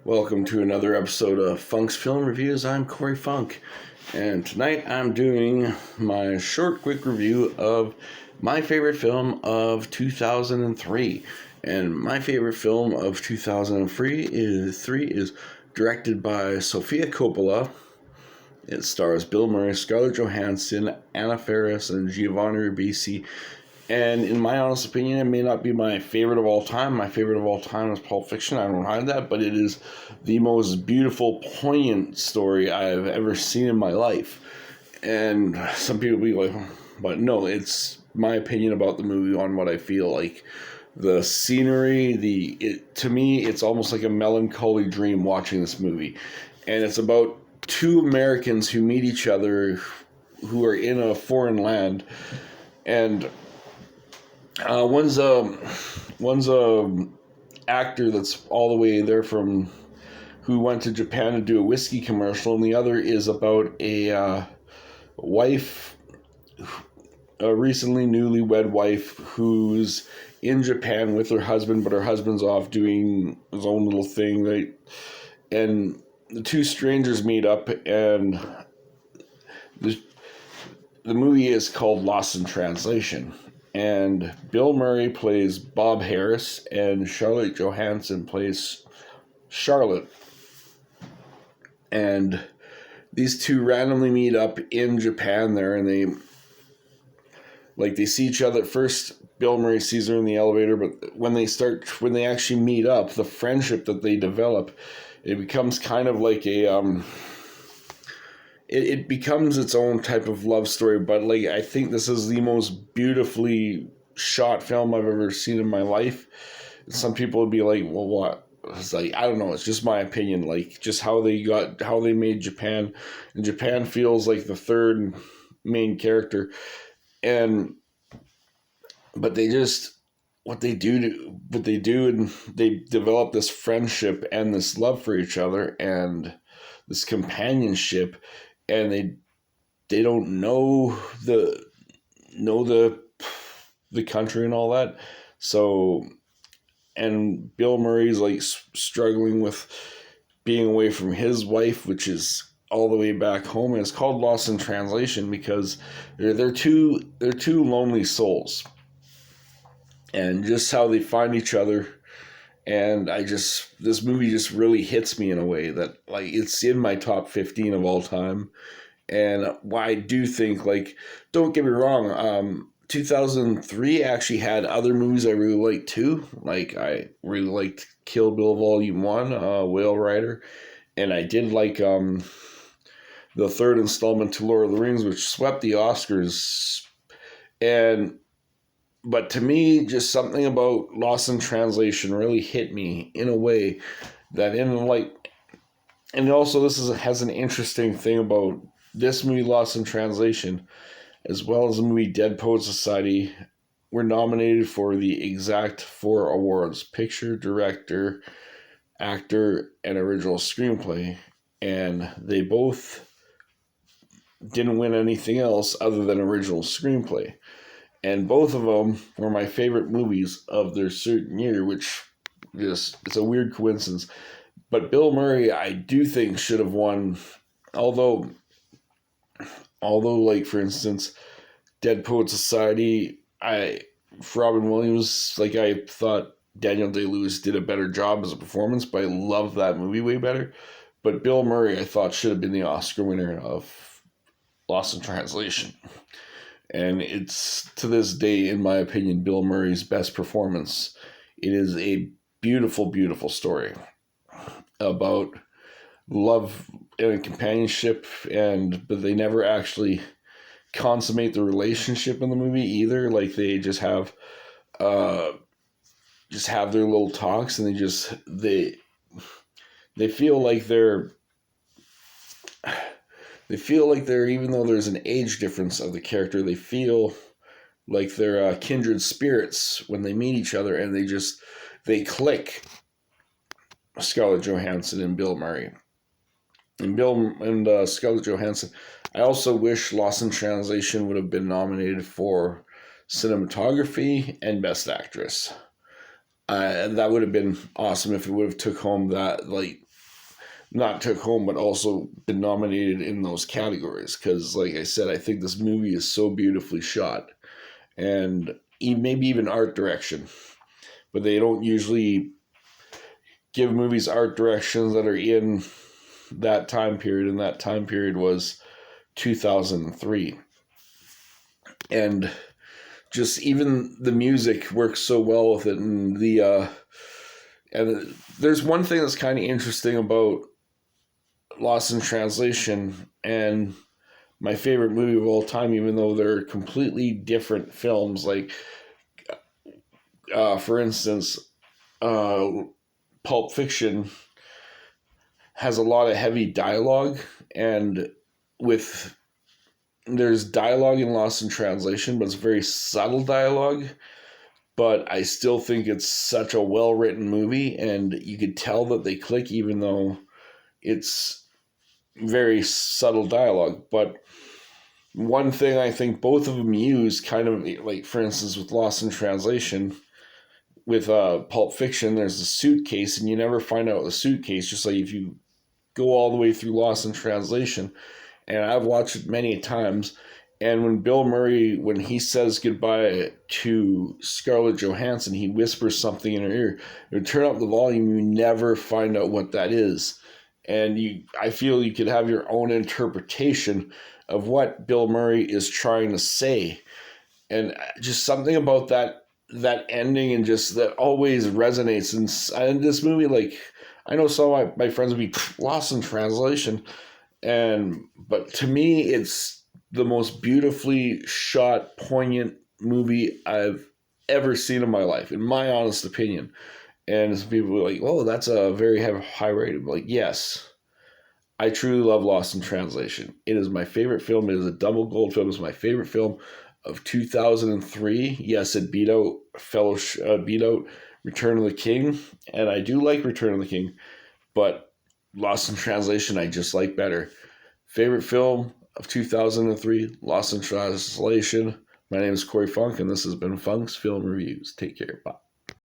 Welcome to another episode of Funk's Film Reviews. I'm Corey Funk, and tonight I'm doing my short, quick review of my favorite film of 2003. And my favorite film of 2003 is directed by Sofia Coppola. It stars Bill Murray, Scarlett Johansson, Anna Faris, and Giovanni Ribisi. And in my honest opinion, it may not be my favorite of all time. My favorite of all time is Pulp Fiction. I don't hide that, but it is the most beautiful, poignant story I've ever seen in my life. And some people be like, but no, it's my opinion about the movie on what I feel like. The scenery, to me, it's almost like a melancholy dream watching this movie. And it's about two Americans who meet each other who are in a foreign land. And one's a actor that's all the way there from who went to Japan to do a whiskey commercial, and the other is about a wife, a recently newlywed wife who's in Japan with her husband, but her husband's off doing his own little thing, right? And the two strangers meet up, and the movie is called Lost in Translation. And Bill Murray plays Bob Harris, and Scarlett Johansson plays Charlotte. And these two randomly meet up in Japan there, and they see each other at first. Bill Murray sees her in the elevator, but when they actually meet up, the friendship that they develop, it becomes kind of like it becomes its own type of love story. But I think this is the most beautifully shot film I've ever seen in my life. Some people would be like, well, what? It's I don't know, it's just my opinion, just how they made Japan, and Japan feels like the third main character. But they just, what they do, and they develop this friendship and this love for each other and this companionship, and they don't know the country and all that. So, and Bill Murray's struggling with being away from his wife, which is all the way back home, and it's called Lost in Translation because they're two lonely souls, and just how they find each other. And this movie just really hits me in a way that it's in my top 15 of all time. And I do think, don't get me wrong, 2003 actually had other movies I really liked too. I really liked Kill Bill Volume 1, Whale Rider, and I did like the third installment to Lord of the Rings, which swept the Oscars. But to me, just something about Lost in Translation really hit me in a way that and also has an interesting thing about this movie, Lost in Translation, as well as the movie Dead Poets Society, were nominated for the exact 4 awards: picture, director, actor, and original screenplay. And they both didn't win anything else other than original screenplay. And both of them were my favorite movies of their certain year, which it's a weird coincidence. But Bill Murray, I do think, should have won, although for instance, Dead Poets Society, for Robin Williams, I thought Daniel Day-Lewis did a better job as a performance, but I love that movie way better. But Bill Murray, I thought, should have been the Oscar winner of Lost in Translation. And it's, to this day, in my opinion, Bill Murray's best performance. It is a beautiful, beautiful story about love and companionship, but they never actually consummate the relationship in the movie either. They just have their little talks, and they feel like they're even though there's an age difference of the character, they feel like they're kindred spirits when they meet each other, and they click. Scarlett Johansson and Bill Murray. And Scarlett Johansson. I also wish Lost in Translation would have been nominated for cinematography and Best Actress. That would have been awesome if it would have took home that not took home, but also been nominated in those categories. Because, like I said, I think this movie is so beautifully shot, and maybe even art direction. But they don't usually give movies art directions that are in that time period, and that time period was 2003. And just even the music works so well with it, and and there's one thing that's kind of interesting about Lost in Translation and my favorite movie of all time, even though they're completely different films. Like, for instance, Pulp Fiction has a lot of heavy dialogue, and there's dialogue in Lost in Translation, but it's very subtle dialogue. But I still think it's such a well-written movie, and you could tell that they click even though it's very subtle dialogue. But one thing I think both of them use, kind of like, for instance, with Lost in Translation, with Pulp Fiction, there's a suitcase, and you never find out the suitcase, just like if you go all the way through Lost in Translation. And I've watched it many times. And when Bill Murray, when he says goodbye to Scarlett Johansson, he whispers something in her ear. You turn up the volume, you never find out what that is. And I feel you could have your own interpretation of what Bill Murray is trying to say. And just something about that ending, and just that always resonates. And this movie, like, I know some of my friends would be Lost in Translation, but to me, it's the most beautifully shot, poignant movie I've ever seen in my life, in my honest opinion. And some people are like, "Oh, that's a very high rating." Like, yes, I truly love Lost in Translation. It is my favorite film. It is a double gold film. It's my favorite film of 2003. Yes, it beat out Return of the King, and I do like Return of the King, but Lost in Translation I just like better. Favorite film of 2003, Lost in Translation. My name is Corey Funk, and this has been Funk's Film Reviews. Take care. Bye.